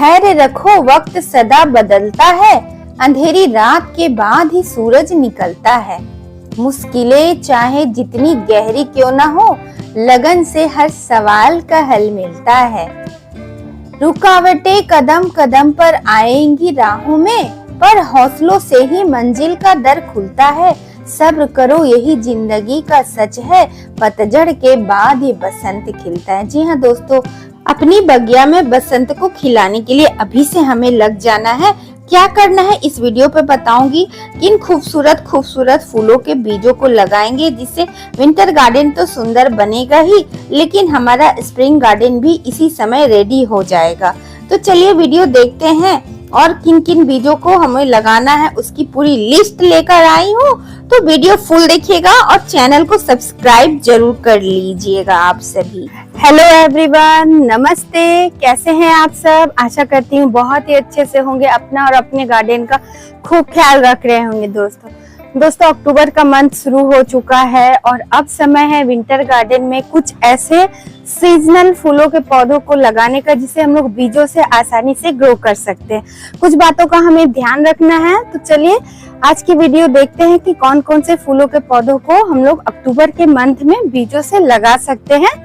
धैर्य रखो, वक्त सदा बदलता है, अंधेरी रात के बाद ही सूरज निकलता है। मुश्किलें चाहे जितनी गहरी क्यों ना हो, लगन से हर सवाल का हल मिलता है। रुकावटें कदम कदम पर आएंगी राहों में, पर हौसलों से ही मंजिल का दर खुलता है। सब्र करो, यही जिंदगी का सच है, पतझड़ के बाद ही बसंत खिलता है। जी हाँ दोस्तों, अपनी बगिया में बसंत को खिलाने के लिए अभी से हमें लग जाना है। क्या करना है इस वीडियो पे बताऊंगी। किन खूबसूरत खूबसूरत फूलों के बीजों को लगाएंगे, जिससे विंटर गार्डन तो सुंदर बनेगा ही, लेकिन हमारा स्प्रिंग गार्डन भी इसी समय रेडी हो जाएगा। तो चलिए वीडियो देखते हैं और किन किन बीजों को हमें लगाना है उसकी पूरी लिस्ट लेकर आई हूँ। तो वीडियो फुल देखिएगा और चैनल को सब्सक्राइब जरूर कर लीजिएगा आप सभी। हेलो एवरीवन, नमस्ते। कैसे हैं आप सब? आशा करती हूँ बहुत ही अच्छे से होंगे, अपना और अपने गार्डन का खूब ख्याल रख रहे होंगे। दोस्तों अक्टूबर का मंथ शुरू हो चुका है और अब समय है विंटर गार्डन में कुछ ऐसे सीजनल फूलों के पौधों को लगाने का जिसे हम लोग बीजों से आसानी से ग्रो कर सकते हैं। कुछ बातों का हमें ध्यान रखना है। तो चलिए आज की वीडियो देखते हैं कि कौन कौन से फूलों के पौधों को हम लोग अक्टूबर के मंथ में बीजों से लगा सकते हैं,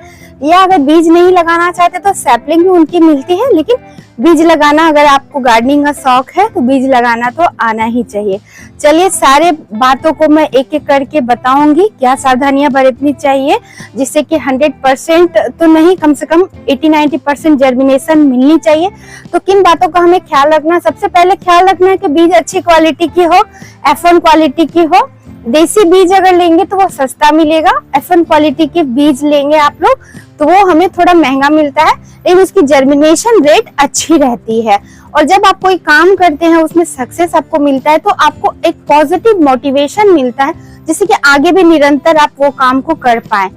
या अगर बीज नहीं लगाना चाहते तो सैपलिंग भी उनकी मिलती है, लेकिन बीज लगाना, अगर आपको गार्डनिंग का शौक है तो बीज लगाना तो आना ही चाहिए। चलिए सारे बातों को मैं एक एक करके बताऊंगी, क्या सावधानियां बरतनी चाहिए जिससे कि 100% तो नहीं, कम से कम 80-90% जर्मिनेशन मिलनी चाहिए। तो किन बातों का हमें ख्याल रखना? सबसे पहले ख्याल रखना है कि बीज अच्छी क्वालिटी की हो, F1 क्वालिटी की हो। देसी बीज अगर लेंगे तो वो सस्ता मिलेगा, F1 क्वालिटी के बीज लेंगे आप लोग तो वो हमें थोड़ा महंगा मिलता है, लेकिन उसकी जर्मिनेशन रेट अच्छी रहती है। और जब आप कोई काम करते हैं उसमें सक्सेस आपको मिलता है तो आपको एक पॉजिटिव मोटिवेशन मिलता है, जिससे कि आगे भी निरंतर आप वो काम को कर पाए।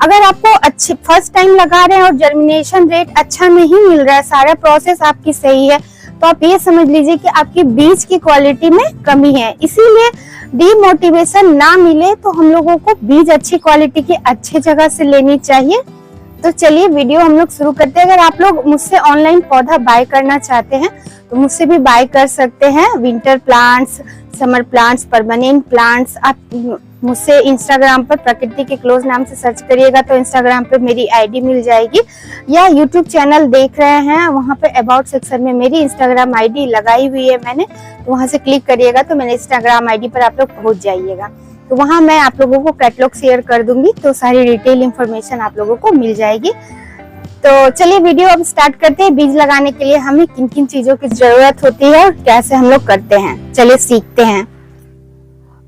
अगर आपको अच्छे फर्स्ट टाइम लगा रहे हैं और जर्मिनेशन रेट अच्छा नहीं मिल रहा है, सारा प्रोसेस आपकी सही है, तो आप ये समझ लीजिए कि आपकी बीज की क्वालिटी में कमी है। इसीलिए डीमोटिवेशन ना मिले तो हम लोगों को बीज अच्छी क्वालिटी की अच्छी जगह से लेनी चाहिए। तो चलिए वीडियो हम लोग शुरू करते हैं। अगर आप लोग मुझसे ऑनलाइन पौधा बाय करना चाहते हैं तो मुझसे भी बाय कर सकते हैं। Winter plants, summer plants, permanent plants. आप मुझसे इंस्टाग्राम पर प्रकृति के क्लोज नाम से सर्च करिएगा तो इंस्टाग्राम पे मेरी आईडी मिल जाएगी, या यूट्यूब चैनल देख रहे हैं वहाँ पे अबाउट सेक्शन में मेरी इंस्टाग्राम आईडी लगाई हुई है मैंने, तो वहाँ से क्लिक करिएगा तो मेरे इंस्टाग्राम आईडी पर आप लोग पहुँच जाइएगा। तो वहाँ मैं आप लोगों को कैटलॉग शेयर कर दूंगी, तो सारी डिटेल इंफॉर्मेशन आप लोगों को मिल जाएगी। तो चलिए वीडियो अब स्टार्ट करते हैं। बीज लगाने के लिए हमें किन किन चीजों की जरूरत होती है और कैसे हम लोग करते हैं, चलिए सीखते हैं।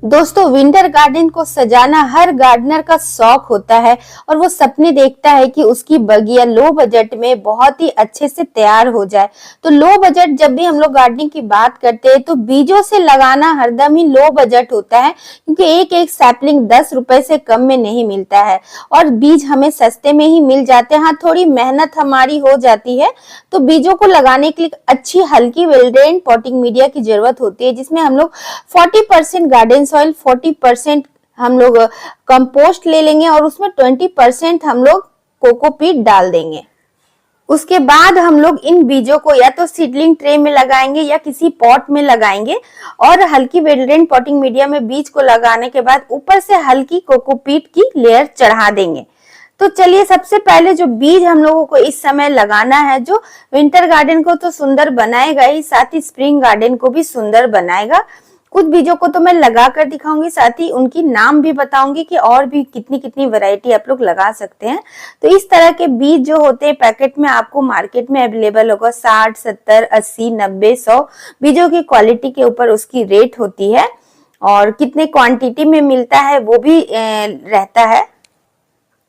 दोस्तों विंटर गार्डन को सजाना हर गार्डनर का शौक होता है और वो सपने देखता है कि उसकी बगिया लो बजट में बहुत ही अच्छे से तैयार हो जाए। तो लो बजट, जब भी हम लोग गार्डनिंग की बात करते हैं तो बीजों से लगाना हरदम ही लो बजट होता है, क्योंकि एक एक सैपलिंग 10 रुपए से कम में नहीं मिलता है और बीज हमें सस्ते में ही मिल जाते हैं। हाँ, थोड़ी मेहनत हमारी हो जाती है। तो बीजों को लगाने के लिए अच्छी हल्की वेल ड्रेन्ड पॉटिंग मीडिया की जरूरत होती है, जिसमें हम लोग 40% गार्डन सॉइल, 40% हम लोग कंपोस्ट ले लेंगे और उसमें 20% हम लोग कोकोपीट डाल देंगे। उसके बाद हम लोग इन बीजों को या तो सीडलिंग ट्रे में लगाएंगे या किसी पॉट में लगाएंगे और हल्की वेल पॉटिंग मीडिया में बीज को लगाने के बाद ऊपर से हल्की कोकोपीट की लेयर चढ़ा देंगे। तो चलिए सबसे पहले जो बीज हम लोगों को इस समय लगाना है, जो विंटर गार्डन को तो सुंदर बनाएगा ही, साथ ही स्प्रिंग गार्डन को भी सुंदर बनाएगा। कुछ बीजों को तो मैं लगा कर दिखाऊंगी, साथ ही उनकी नाम भी बताऊंगी कि और भी कितनी कितनी वैरायटी आप लोग लगा सकते हैं। तो इस तरह के बीज जो होते हैं पैकेट में आपको मार्केट में अवेलेबल होगा। 60, 70, 80, 90, 100 बीजों की क्वालिटी के ऊपर उसकी रेट होती है और कितने क्वांटिटी में मिलता है वो भी रहता है।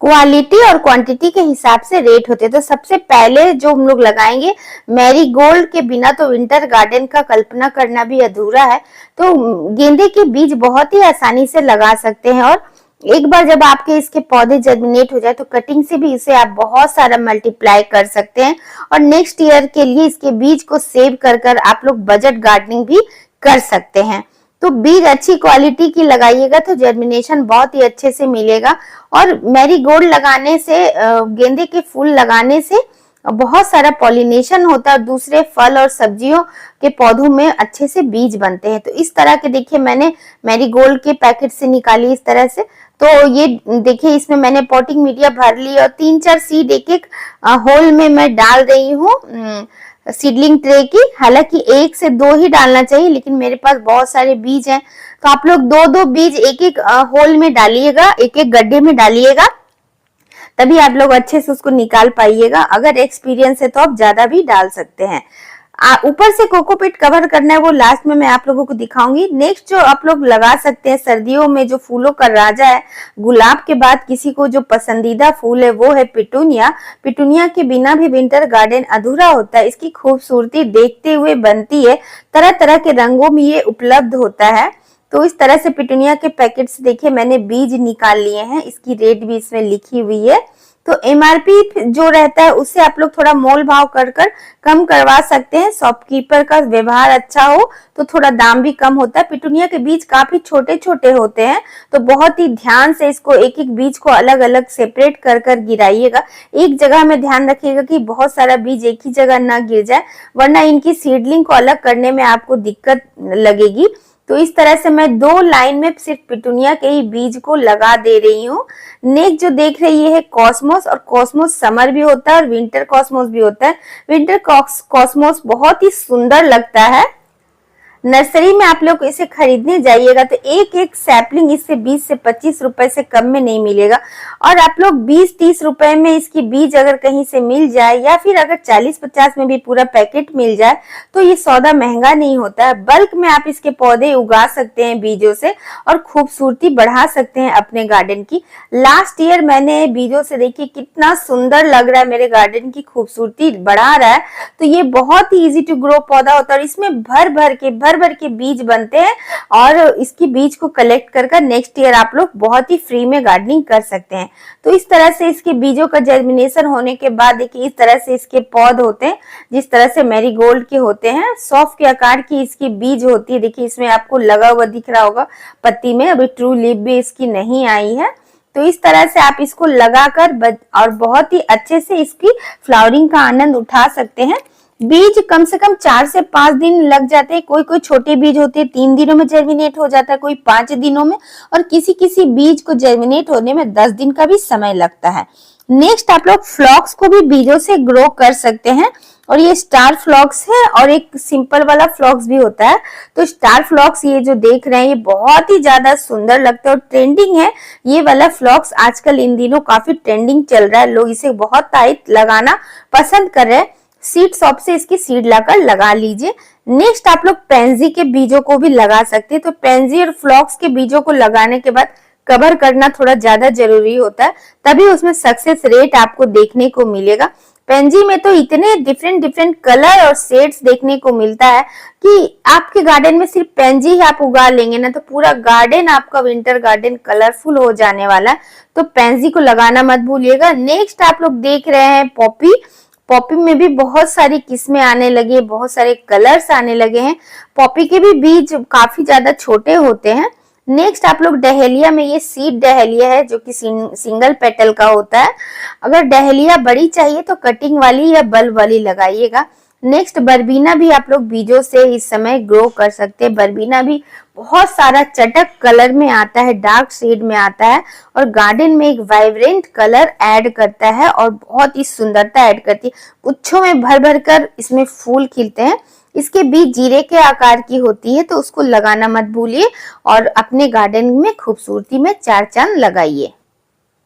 क्वालिटी और क्वांटिटी के हिसाब से रेट होते हैं। तो सबसे पहले जो हम लोग लगाएंगे, मैरीगोल्ड के बिना तो विंटर गार्डन का कल्पना करना भी अधूरा है। तो गेंदे के बीज बहुत ही आसानी से लगा सकते हैं और एक बार जब आपके इसके पौधे जर्मिनेट हो जाए तो कटिंग से भी इसे आप बहुत सारा मल्टीप्लाई कर सकते हैं और नेक्स्ट ईयर के लिए इसके बीज को सेव कर आप लोग बजट गार्डनिंग भी कर सकते हैं। तो बीज अच्छी क्वालिटी की लगाइएगा तो जर्मिनेशन बहुत ही अच्छे से मिलेगा। और मैरीगोल्ड लगाने से, गेंदे के फूल लगाने से बहुत सारा पॉलिनेशन होता है और दूसरे फल और सब्जियों के पौधों में अच्छे से बीज बनते हैं। तो इस तरह के देखिए मैंने मैरीगोल्ड के पैकेट से निकाली इस तरह से। तो ये देखिए इसमें मैंने पॉटिंग मीडिया भर ली और 3-4 सीड एक एक होल में मैं डाल रही हूँ सीडलिंग ट्रे की। हालांकि 1 से 2 ही डालना चाहिए, लेकिन मेरे पास बहुत सारे बीज हैं तो आप लोग 2-2 बीज एक एक होल में डालिएगा, एक एक गड्ढे में डालिएगा, तभी आप लोग अच्छे से उसको निकाल पाइएगा। अगर एक्सपीरियंस है तो आप ज्यादा भी डाल सकते हैं। ऊपर से कोकोपीट कवर करना है वो लास्ट में मैं आप लोगों को दिखाऊंगी। नेक्स्ट जो आप लोग लगा सकते हैं सर्दियों में जो फूलों का राजा है, गुलाब के बाद किसी को जो पसंदीदा फूल है वो है पिटूनिया। पिटूनिया के बिना भी विंटर गार्डन अधूरा होता है। इसकी खूबसूरती देखते हुए बनती है। तरह तरह के रंगों में ये उपलब्ध होता है। तो इस तरह से पिटूनिया के पैकेट्स देखिए मैंने बीज निकाल लिए हैं, इसकी रेट भी इसमें लिखी हुई है। तो एमआरपी जो रहता है उससे आप लोग थोड़ा मोल भाव कर कर कम करवा सकते हैं। शॉपकीपर का व्यवहार अच्छा हो तो थोड़ा दाम भी कम होता है। पिटूनिया के बीज काफी छोटे छोटे होते हैं, तो बहुत ही ध्यान से इसको एक एक बीज को अलग अलग सेपरेट कर कर गिराइएगा। एक जगह में ध्यान रखिएगा कि बहुत सारा बीज एक ही जगह ना गिर जाए, वरना इनकी सीडलिंग को अलग करने में आपको दिक्कत लगेगी। तो इस तरह से मैं 2 लाइन में सिर्फ पिटूनिया के ही बीज को लगा दे रही हूँ। नेक्स्ट जो देख रही है कॉस्मोस, और कॉस्मोस समर भी होता है और विंटर कॉस्मोस भी होता है। विंटर कॉस्मोस बहुत ही सुंदर लगता है। नर्सरी में आप लोग इसे खरीदने जाइएगा तो एक एक सैपलिंग इससे 20 से 25 रुपए से कम में नहीं मिलेगा। और आप लोग 20-30 रुपए में इसकी बीज अगर कहीं से मिल जाए, या फिर अगर 40-50 में भी पूरा पैकेट मिल जाए, तो ये सौदा महंगा नहीं होता है। बल्क में आप इसके पौधे उगा सकते हैं बीजों से और खूबसूरती बढ़ा सकते हैं अपने गार्डन की। लास्ट ईयर मैंने बीजों से देखिए कितना सुंदर लग रहा है, मेरे गार्डन की खूबसूरती बढ़ा रहा है। तो ये बहुत ही इजी टू ग्रो पौधा होता है और इसमें भर भर के बीज बनते हैं और इसकी बीज को कलेक्ट कर नेक्स्ट ईयर आप लोग बहुत ही फ्री में गार्डनिंग कर सकते हैं। तो इस तरह से इसके बीजों का जर्मिनेशन होने के बाद देखिए इस तरह से इसके पौध होते हैं, जिस तरह से मैरीगोल्ड के होते हैं। सौंफ के आकार की इसकी बीज होती है। देखिए इसमें आपको लगा हुआ दिख रहा होगा पत्ती में, अभी ट्रू लीफ भी इसकी नहीं आई है। तो इस तरह से आप इसको लगाकर और बहुत ही अच्छे से इसकी फ्लावरिंग का आनंद उठा सकते हैं। बीज कम से कम 4 से 5 दिन लग जाते हैं। कोई कोई छोटे बीज होते हैं 3 दिनों में जर्मिनेट हो जाता है, कोई 5 दिनों में, और किसी किसी बीज को जर्मिनेट होने में 10 दिन का भी समय लगता है। नेक्स्ट आप लोग फ्लॉक्स को भी बीजों से ग्रो कर सकते हैं, और ये स्टार फ्लॉक्स है और एक सिंपल वाला फ्लॉक्स भी होता है। तो स्टार फ्लॉक्स ये जो देख रहे हैं ये बहुत ही ज्यादा सुंदर लगता है और ट्रेंडिंग है। ये वाला फ्लॉक्स आजकल इन दिनों काफी ट्रेंडिंग चल रहा है, लोग इसे बहुत टाइट लगाना पसंद कर रहे हैं। सीड शॉप से इसकी सीड लाकर लगा लीजिए। नेक्स्ट आप लोग पेंजी के बीजों को भी लगा सकते हैं। तो पेंजी और फ्लॉक्स के बीजों को लगाने के बाद कवर करना थोड़ा ज्यादा जरूरी होता है, तभी उसमें सक्सेस रेट आपको देखने को मिलेगा। पेंजी में तो इतने डिफरेंट कलर और शेड्स देखने को मिलता है कि आपके गार्डन में सिर्फ पेंजी ही आप उगा लेंगे ना तो पूरा गार्डन आपका विंटर गार्डन कलरफुल हो जाने वाला है। तो पेंजी को लगाना मत भूलिएगा। नेक्स्ट आप लोग देख रहे हैं पॉपी। पॉपी में भी बहुत सारी किस्में आने लगी है, बहुत सारे कलर्स आने लगे हैं। पॉपी के भी बीज काफी ज्यादा छोटे होते हैं। नेक्स्ट आप लोग डहेलिया में, ये सीड डहेलिया है जो कि सिंगल पेटल का होता है। अगर डहेलिया बड़ी चाहिए तो कटिंग वाली या बल्ब वाली लगाइएगा। नेक्स्ट बरबीना भी आप लोग बीजों से इस समय ग्रो कर सकते हैं। बरबीना भी बहुत सारा चटक कलर में आता है, डार्क शेड में आता है और गार्डन में एक वाइब्रेंट कलर ऐड करता है और बहुत ही सुंदरता ऐड करती है। गुच्छों में भर भर कर इसमें फूल खिलते हैं। इसके बीज जीरे के आकार की होती है, तो उसको लगाना मत भूलिए और अपने गार्डन में खूबसूरती में 4 चांद लगाइए।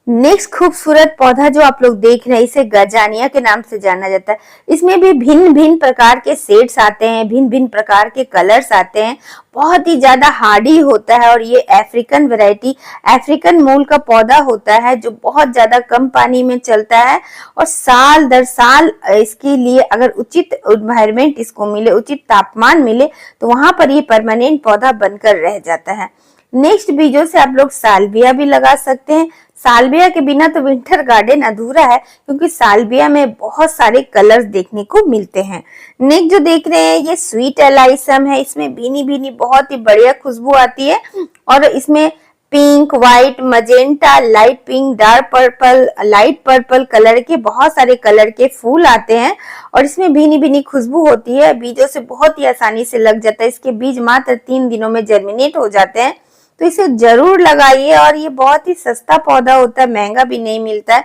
नेक्स्ट खूबसूरत पौधा जो आप लोग देख रहे हैं इसे गजानिया के नाम से जाना जाता है। इसमें भी भिन्न भिन्न प्रकार के शेड्स आते हैं, भिन्न भिन्न प्रकार के कलर्स आते हैं। बहुत ही ज्यादा हार्डी होता है और ये अफ्रीकन वैरायटी, अफ्रीकन मूल का पौधा होता है जो बहुत ज्यादा कम पानी में चलता है और साल दर साल इसके लिए अगर उचित एनवायरनमेंट इसको मिले, उचित तापमान मिले, तो वहां पर ये परमानेंट पौधा बनकर रह जाता है। नेक्स्ट बीजों से आप लोग सालविया भी लगा सकते हैं। सालविया के बिना तो विंटर गार्डन अधूरा है, क्योंकि सालविया में बहुत सारे कलर्स देखने को मिलते हैं। नेक्स्ट जो देख रहे हैं ये स्वीट एलाइसम है। इसमें भीनी भीनी बहुत ही बढ़िया खुशबू आती है और इसमें pink, white, magenta, light pink, dark purple, light purple colour के बहुत सारे कलर के फूल आते हैं और इसमें भीनी भीनी खुशबू होती है। बीजों से बहुत ही आसानी से लग जाता है। इसके बीज मात्र 3 दिनों में जर्मिनेट हो जाते हैं, तो इसे जरूर लगाइए। और ये बहुत ही सस्ता पौधा होता है, महंगा भी नहीं मिलता है।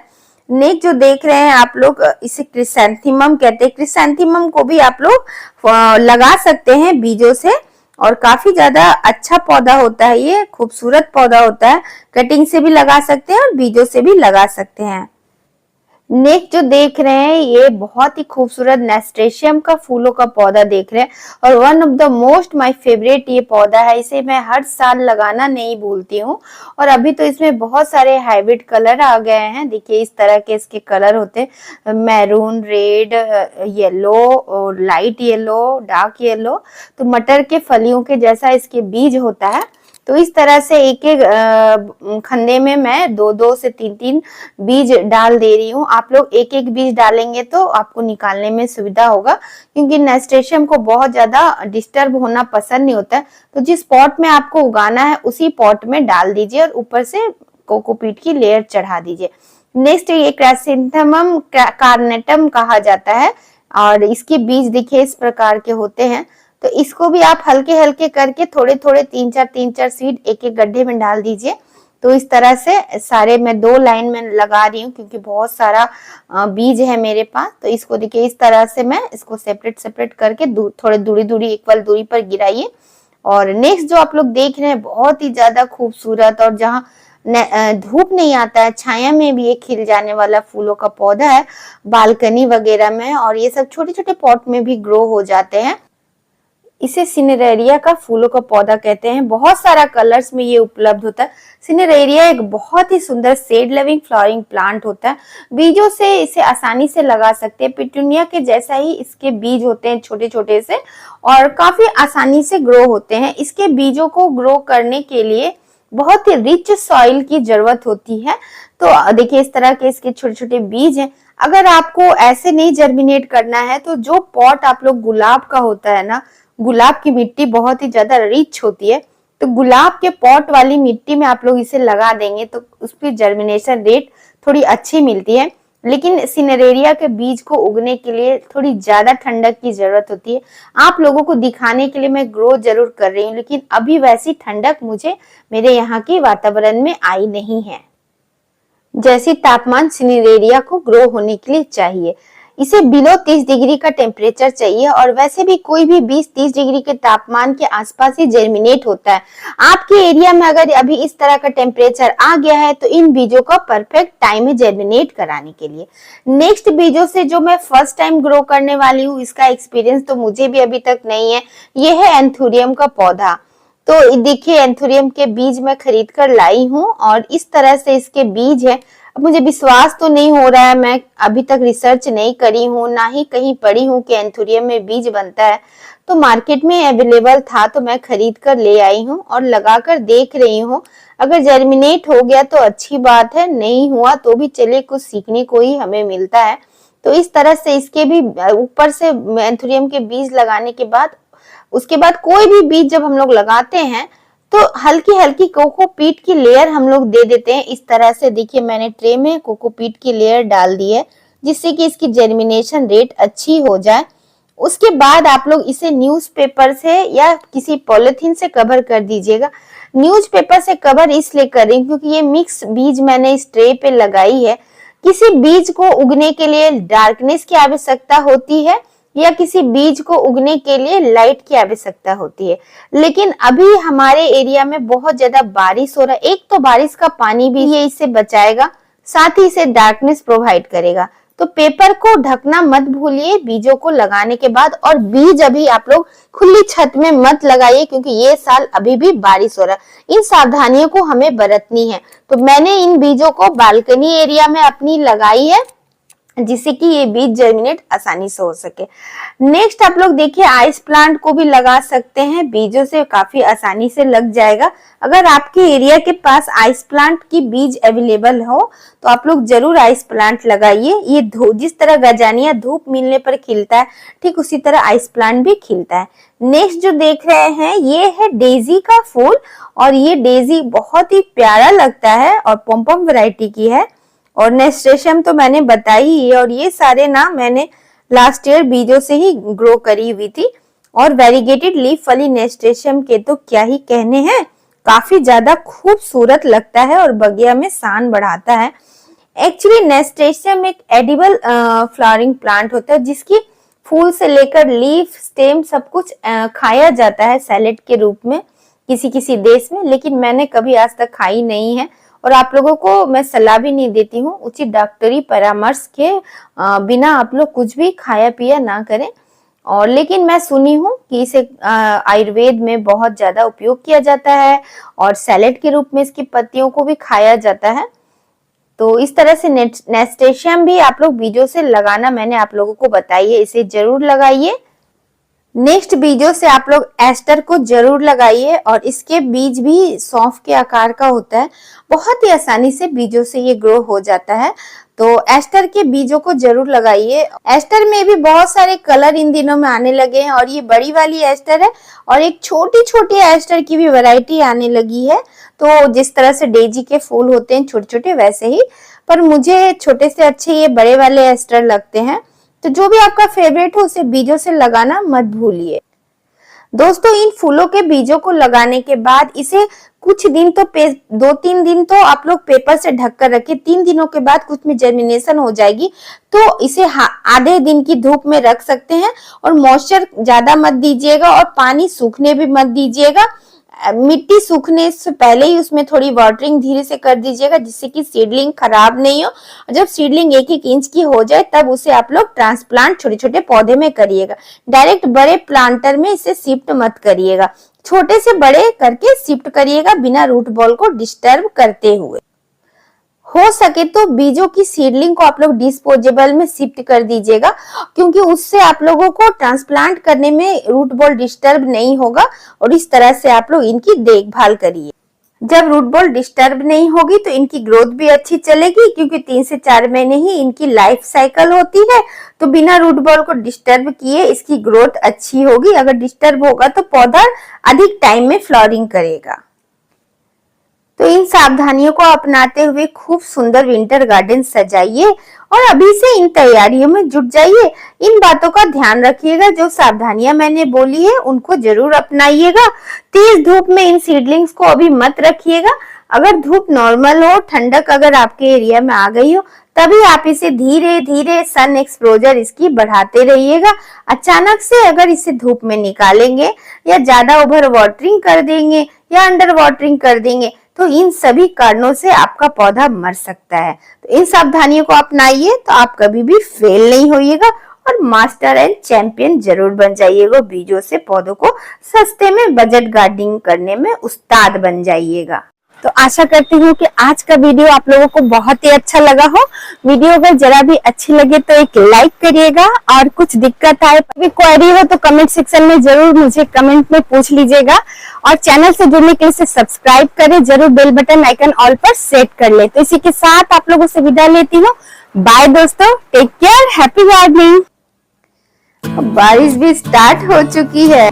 नेक्स्ट जो देख रहे हैं आप लोग, इसे क्रिसैंथेमम कहते हैं। क्रिसैंथेमम को भी आप लोग लगा सकते हैं बीजों से, और काफी ज्यादा अच्छा पौधा होता है। ये खूबसूरत पौधा होता है, कटिंग से भी लगा सकते हैं और बीजों से भी लगा सकते हैं। नेक्स्ट जो देख रहे हैं, ये बहुत ही खूबसूरत नेस्टेशियम का फूलों का पौधा देख रहे हैं, और one of the most my favourite ये पौधा है। इसे मैं हर साल लगाना नहीं भूलती हूँ। और अभी तो इसमें बहुत सारे हाइब्रिड कलर आ गए हैं। देखिए इस तरह के इसके कलर होते हैं, maroon, red, yellow, light yellow, dark yellow. तो मटर के फलियों के जैसा इसके बीज होता है। तो इस तरह से एक एक खन्ने में मैं 2-2 से 3-3 बीज डाल दे रही हूँ। आप लोग एक एक बीज डालेंगे तो आपको निकालने में सुविधा होगा, क्योंकि नेस्टेशियम को बहुत ज्यादा डिस्टर्ब होना पसंद नहीं होता है। तो जिस पॉट में आपको उगाना है उसी पॉट में डाल दीजिए और ऊपर से कोकोपीट की लेयर चढ़ा दीजिए। नेक्स्ट ये क्राइसैंथेमम कार्नेटम कहा जाता है, और इसके बीज देखिए इस प्रकार के होते हैं। तो इसको भी आप हल्के हल्के करके थोड़े थोड़े 3-4 सीड एक एक गड्ढे में डाल दीजिए। तो इस तरह से सारे मैं 2 लाइन में लगा रही हूँ, क्योंकि बहुत सारा बीज है मेरे पास। तो इसको देखिए इस तरह से मैं इसको सेपरेट करके थोड़े दूरी इक्वल दूरी पर गिराइए। और नेक्स्ट जो आप लोग देख रहे हैं, बहुत ही ज्यादा खूबसूरत और जहाँ धूप नहीं आता है, छाया में भी ये खिल जाने वाला फूलों का पौधा है, बालकनी वगैरह में। और ये सब छोटे छोटे पॉट में भी ग्रो हो जाते हैं। इसे सिनेरेरिया का फूलों का पौधा कहते हैं। बहुत सारा कलर्स में ये उपलब्ध होता है। सिनेरेरिया एक बहुत ही सुंदर सेड लविंग फ्लावरिंग प्लांट होता है। बीजों से इसे आसानी से लगा सकते हैं। पिटूनिया के जैसा ही इसके बीज होते हैं, छोटे छोटे से, और काफी आसानी से ग्रो होते हैं। इसके बीजों को ग्रो करने के लिए बहुत ही रिच सॉइल की जरूरत होती है। तो देखिए इस तरह के इसके छोटे छोटे बीज हैं। अगर आपको ऐसे नहीं जर्मिनेट करना है, तो जो पॉट आप लोग गुलाब का होता है ना, गुलाब की मिट्टी बहुत ही ज्यादा रिच होती है, तो गुलाब के पॉट वाली मिट्टी में आप लोग इसे लगा देंगे तो उस पर जर्मिनेशन रेट थोड़ी अच्छी मिलती है। लेकिन सिनेरेरिया के बीज को उगने के लिए थोड़ी ज्यादा ठंडक की जरूरत होती है। आप लोगों को दिखाने के लिए मैं ग्रो जरूर कर रही हूँ, लेकिन अभी वैसी ठंडक मुझे मेरे यहाँ के वातावरण में आई नहीं है जैसी तापमान सिनेरेरिया को ग्रो होने के लिए चाहिए। इसे बिलो 30 डिग्री का टेम्परेचर चाहिए, और वैसे भी कोई भी 20-30 डिग्री के तापमान के आसपास ही जर्मिनेट होता है। आपके एरिया में अगर अभी इस तरह का टेम्परेचर आ गया है, तो इन बीजों का परफेक्ट टाइम है जर्मिनेट कराने के लिए। नेक्स्ट बीजों से जो मैं फर्स्ट टाइम ग्रो करने वाली हूँ, इसका एक्सपीरियंस तो मुझे भी अभी तक नहीं है। ये है एंथुरियम का पौधा। तो देखिए एंथुरियम के बीज मैं खरीद कर लाई हूँ, और इस तरह से इसके बीज है। अब मुझे विश्वास तो नहीं हो रहा है, मैं अभी तक रिसर्च नहीं करी हूँ, ना ही कहीं पढ़ी हूँ कि एंथुरियम में बीज बनता है। तो मार्केट में अवेलेबल था तो मैं खरीद कर ले आई हूँ और लगाकर देख रही हूँ। अगर जर्मिनेट हो गया तो अच्छी बात है, नहीं हुआ तो भी चलिए, कुछ सीखने को ही हमें मिलता है। तो इस तरह से इसके भी ऊपर से एंथुरियम के बीज लगाने के बाद, उसके बाद कोई भी बीज जब हम लोग लगाते हैं तो हल्की हल्की कोकोपीट की लेयर हम लोग दे देते हैं। इस तरह से देखिए मैंने ट्रे में कोकोपीट की लेयर डाल दी है, जिससे कि इसकी जर्मिनेशन रेट अच्छी हो जाए। उसके बाद आप लोग इसे न्यूज़पेपर से या किसी पॉलिथीन से कवर कर दीजिएगा। न्यूज़पेपर से कवर इसलिए कर रही हूँ क्योंकि ये मिक्स बीज मैंने इस ट्रे पे लगाई है। किसी बीज को उगने के लिए डार्कनेस की आवश्यकता होती है, या किसी बीज को उगने के लिए लाइट की आवश्यकता होती है। लेकिन अभी हमारे एरिया में बहुत ज्यादा बारिश हो रहा है। एक तो बारिश का पानी भी ये इससे बचाएगा, साथ ही इसे डार्कनेस प्रोवाइड करेगा। तो पेपर को ढकना मत भूलिए बीजों को लगाने के बाद। और बीज अभी आप लोग खुली छत में मत लगाइए, क्योंकि ये साल अभी भी बारिश हो रहा है। इन सावधानियों को हमें बरतनी है। तो मैंने इन बीजों को बालकनी एरिया में अपनी लगाई है, जिससे कि ये बीज जर्मिनेट आसानी से हो सके। नेक्स्ट आप लोग देखिए आइस प्लांट को भी लगा सकते हैं, बीजों से काफी आसानी से लग जाएगा। अगर आपके एरिया के पास आइस प्लांट की बीज अवेलेबल हो तो आप लोग जरूर आइस प्लांट लगाइए। ये जिस तरह गजानिया धूप मिलने पर खिलता है, ठीक उसी तरह आइस प्लांट भी खिलता है। नेक्स्ट जो देख रहे हैं ये है डेजी का फूल, और ये डेजी बहुत ही प्यारा लगता है और पॉम्पम वैरायटी की है। और नेस्टेशियम तो मैंने बताई ही है, और ये सारे ना मैंने लास्ट ईयर बीजों से ही ग्रो करी हुई थी। और वेरीगेटेड लीफ वाली नेस्टेशियम के तो क्या ही कहने हैं, काफी ज्यादा खूबसूरत लगता है और बगिया में शान बढ़ाता है। एक्चुअली नेस्टेशियम एक एडिबल फ्लावरिंग प्लांट होता है, जिसकी फूल से लेकर लीफ स्टेम सब कुछ खाया जाता है सैलेड के रूप में किसी किसी देश में, लेकिन मैंने कभी आज तक खाई नहीं है और आप लोगों को मैं सलाह भी नहीं देती हूँ। उचित डॉक्टरी परामर्श के बिना आप लोग कुछ भी खाया पिया ना करें। और लेकिन मैं सुनी हूँ कि इसे आयुर्वेद में बहुत ज्यादा उपयोग किया जाता है और सैलेड के रूप में इसकी पत्तियों को भी खाया जाता है। तो इस तरह से नेस्टेशियम भी आप लोग बीजों से लगाना मैंने आप लोगों को बताई है, इसे जरूर लगाइए। नेक्स्ट बीजों से आप लोग एस्टर को जरूर लगाइए, और इसके बीज भी सौंफ के आकार का होता है, बहुत ही आसानी से बीजों से ये ग्रो हो जाता है। तो एस्टर के बीजों को जरूर लगाइए। एस्टर में भी बहुत सारे कलर इन दिनों में आने लगे हैं, और ये बड़ी वाली एस्टर है और एक छोटी छोटी एस्टर की भी वैरायटी आने लगी है। तो जिस तरह से डेजी के फूल होते हैं छोटे छोटे, वैसे ही, पर मुझे छोटे से अच्छे ये बड़े वाले एस्टर लगते हैं। तो जो भी आपका फेवरेट हो उसे बीजों से लगाना मत भूलिए। दोस्तों इन फूलों के बीजों को लगाने के बाद इसे कुछ दिन तो 2-3 दिन तो आप लोग पेपर से ढक कर रखिए। 3 दिनों के बाद कुछ में जर्मिनेशन हो जाएगी, तो इसे आधे दिन की धूप में रख सकते हैं। और मॉइस्चर ज्यादा मत दीजिएगा और पानी सूखने भी मत दीजिएगा। मिट्टी सूखने से पहले ही उसमें थोड़ी वाटरिंग धीरे से कर दीजिएगा, जिससे कि सीडलिंग खराब नहीं हो। जब सीडलिंग 1-1 इंच की हो जाए तब उसे आप लोग ट्रांसप्लांट छोटे छोटे पौधे में करिएगा। डायरेक्ट बड़े प्लांटर में इसे शिफ्ट मत करिएगा, छोटे से बड़े करके शिफ्ट करिएगा बिना रूट बॉल को डिस्टर्ब करते हुए। हो सके तो बीजों की सीडलिंग को आप लोग डिस्पोजेबल में शिफ्ट कर दीजिएगा, क्योंकि उससे आप लोगों को ट्रांसप्लांट करने में रूट बॉल डिस्टर्ब नहीं होगा। और इस तरह से आप लोग इनकी देखभाल करिए। जब रूट बॉल डिस्टर्ब नहीं होगी तो इनकी ग्रोथ भी अच्छी चलेगी, क्योंकि 3 से 4 महीने ही इनकी लाइफ साइकिल होती है। तो बिना रूट बॉल को डिस्टर्ब किए इसकी ग्रोथ अच्छी होगी। अगर डिस्टर्ब होगा तो पौधा अधिक टाइम में फ्लावरिंग करेगा। तो इन सावधानियों को अपनाते हुए खूब सुंदर विंटर गार्डन सजाइए और अभी से इन तैयारियों में जुट जाइए। इन बातों का ध्यान रखिएगा, जो सावधानियां मैंने बोली है उनको जरूर अपनाइएगा। तेज धूप में इन सीडलिंग्स को अभी मत रखिएगा। अगर धूप नॉर्मल हो, ठंडक अगर आपके एरिया में आ गई हो, तभी आप इसे धीरे धीरे सन एक्सपोजर इसकी बढ़ाते रहिएगा। अचानक से अगर इसे धूप में निकालेंगे या ज्यादा ओवर वाटरिंग कर देंगे या अंडर वाटरिंग कर देंगे तो इन सभी कारणों से आपका पौधा मर सकता है। तो इन सावधानियों को अपनाइए तो आप कभी भी फेल नहीं होइएगा और मास्टर एंड चैंपियन जरूर बन जाइएगा। बीजों से पौधों को सस्ते में बजट गार्डनिंग करने में उस्ताद बन जाइएगा। तो आशा करती हूँ कि आज का वीडियो आप लोगों को बहुत ही अच्छा लगा हो। वीडियो अगर जरा भी अच्छी लगे तो एक लाइक करिएगा, और कुछ दिक्कत आए, कोई क्वेरी हो तो कमेंट सेक्शन में जरूर मुझे कमेंट में पूछ लीजिएगा। और चैनल से जुड़ने के लिए इसे सब्सक्राइब करें, जरूर बेल बटन आइकन ऑल पर सेट कर ले। तो इसी के साथ आप लोगों से विदा लेती हूँ। बाय दोस्तों, टेक केयर, हैप्पी गार्डनिंग। बारिश भी स्टार्ट हो चुकी है।